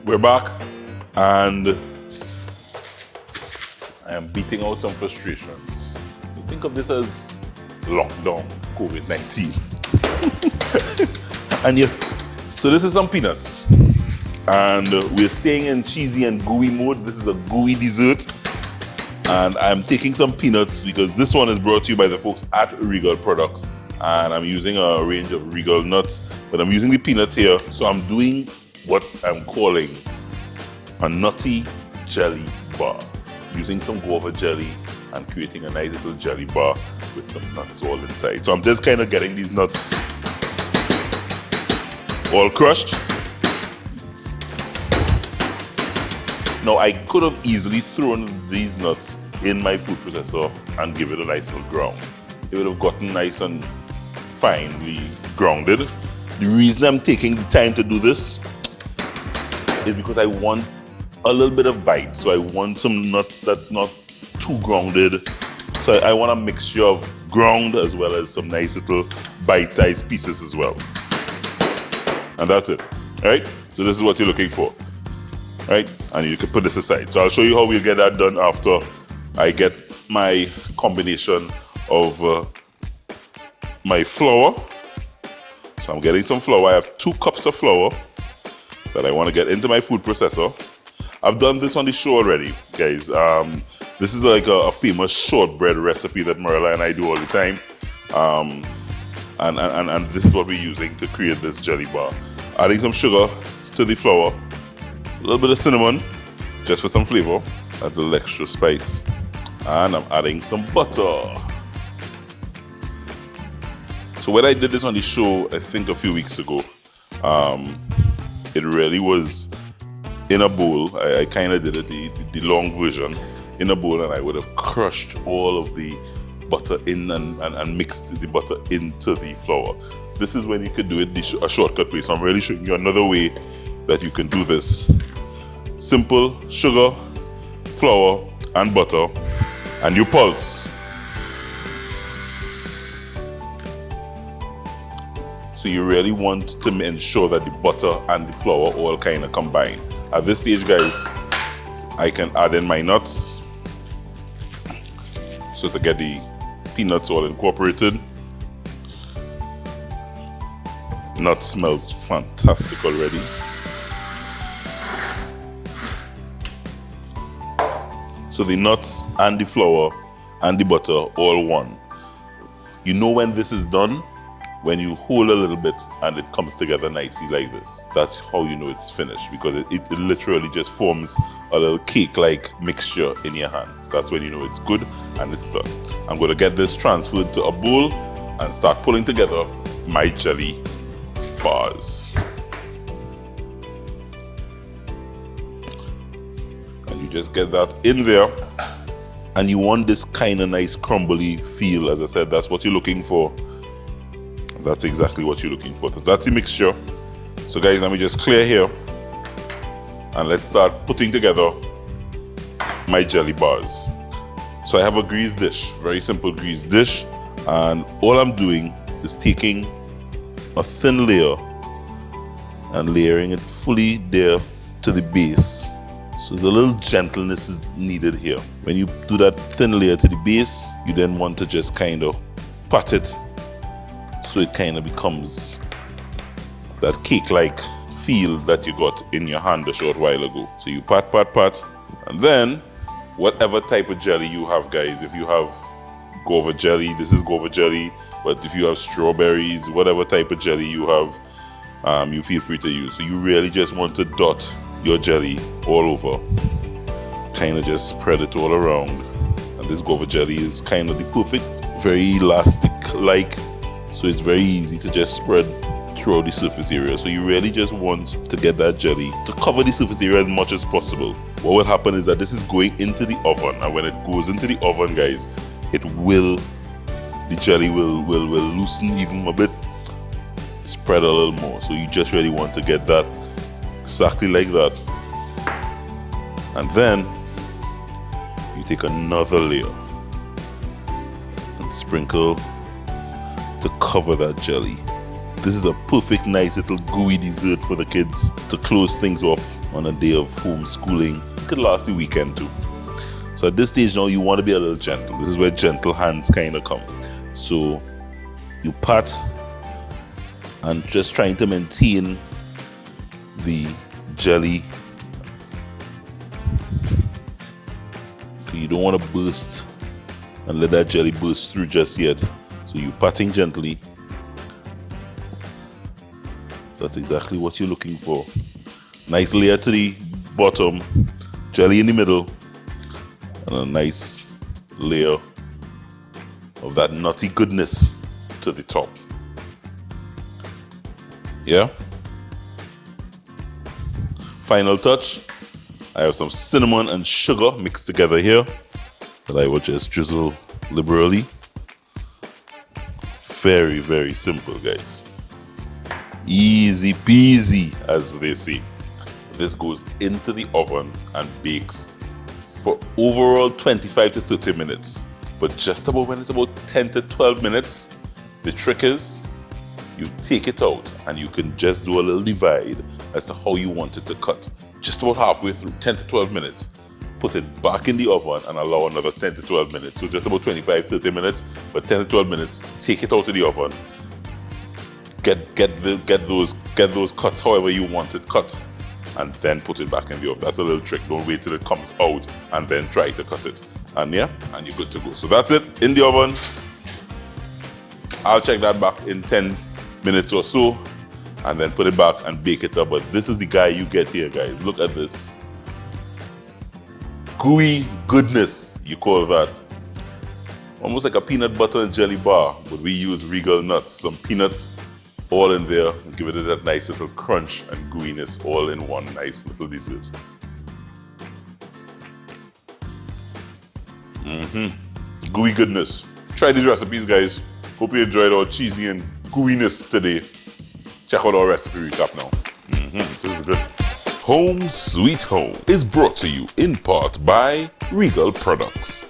We're back, and I am beating out some frustrations. You think of this as lockdown, COVID-19. And yeah, so this is some peanuts. And we're staying in cheesy and gooey mode. This is a gooey dessert. And I'm taking some peanuts because this one is brought to you by the folks at Regal Products. And I'm using a range of Regal nuts, but I'm using the peanuts here. So I'm doing what I'm calling a Nutty Jelly Bar, using some guava jelly and creating a nice little jelly bar with some nuts all inside. So I'm just kind of getting these nuts all crushed. Now I could have easily thrown these nuts in my food processor and give it a nice little ground. It would have gotten nice and finely grounded. The reason I'm taking the time to do this is because I want a little bit of bite. So I want some nuts that's not too grounded. So I want a mixture of ground as well as some nice little bite-sized pieces as well. And that's it, all right? So this is what you're looking for, right? And you can put this aside. So I'll show you how we'll get that done after I get my combination of my flour. So I'm getting some flour. I have 2 cups of flour that I want to get into my food processor. I've done this on the show already, guys. This is like a famous shortbread recipe that Marilla and I do all the time. And this is what we're using to create this jelly bar. Adding some sugar to the flour, a little bit of cinnamon, just for some flavor, a little extra spice. And I'm adding some butter. So when I did this on the show, I think a few weeks ago, it really was in a bowl. I kind of did it, the long version, in a bowl, and I would have crushed all of the butter in and mixed the butter into the flour. This is when you could do it a shortcut way. So I'm really showing you another way that you can do this. Simple: sugar, flour, and butter, and you pulse. So you really want to ensure that the butter and the flour all kind of combine. At this stage, guys, I can add in my nuts. So to get the peanuts all incorporated. Nut smells fantastic already. So the nuts and the flour and the butter all one. You know when this is done? When you hold a little bit and it comes together nicely like this. That's how you know it's finished, because it literally just forms a little cake-like mixture in your hand. That's when you know it's good and it's done. I'm going to get this transferred to a bowl and start pulling together my jelly bars. And you just get that in there. And you want this kind of nice crumbly feel. As I said, that's what you're looking for. That's exactly what you're looking for. So that's the mixture. So guys, let me just clear here and let's start putting together my jelly bars. So I have a greased dish, very simple greased dish, and all I'm doing is taking a thin layer and layering it fully there to the base. So there's a little gentleness is needed here. When you do that thin layer to the base, you then want to just kind of pat it so it kind of becomes that cake-like feel that you got in your hand a short while ago. So you pat, pat, pat, and then whatever type of jelly you have, guys, if you have guava jelly, this is guava jelly, but if you have strawberries, whatever type of jelly you have, you feel free to use. So you really just want to dot your jelly all over, kind of just spread it all around. And this guava jelly is kind of the perfect, very elastic-like, so it's very easy to just spread throughout the surface area. So you really just want to get that jelly to cover the surface area as much as possible. What will happen is that this is going into the oven, and when it goes into the oven, guys, the jelly will loosen even a bit, spread a little more. So you just really want to get that exactly like that. And then you take another layer and sprinkle to cover that jelly. This is a perfect nice little gooey dessert for the kids to close things off on a day of homeschooling. It could last the weekend too. So at this stage now, you want to be a little gentle. This is where gentle hands kind of come. So you pat and just trying to maintain the jelly. You don't want to burst and let that jelly burst through just yet. So you patting gently. That's exactly what you're looking for. Nice layer to the bottom, jelly in the middle, and a nice layer of that nutty goodness to the top. Yeah? Final touch. I have some cinnamon and sugar mixed together here that I will just drizzle liberally. Very, very simple, guys. Easy peasy, as they say. This goes into the oven and bakes for overall 25 to 30 minutes. But just about when it's about 10 to 12 minutes, the trick is you take it out and you can just do a little divide as to how you want it to cut. Just about halfway through, 10 to 12 minutes. Put it back in the oven and allow another 10 to 12 minutes. So just about 25, 30 minutes, but 10 to 12 minutes, take it out of the oven. Get those cuts however you want it cut, and then put it back in the oven. That's a little trick. Don't wait till it comes out and then try to cut it. And yeah, and you're good to go. So that's it, in the oven. I'll check that back in 10 minutes or so, and then put it back and bake it up. But this is the guy you get here, guys. Look at this. Gooey goodness, you call that. Almost like a peanut butter and jelly bar, but we use Regal nuts. Some peanuts all in there, and give it that nice little crunch and gooiness all in one nice little dessert. Gooey goodness. Try these recipes, guys. Hope you enjoyed our cheesy and gooiness today. Check out our recipe recap now. This is good. Home Sweet Home is brought to you in part by Regal Products.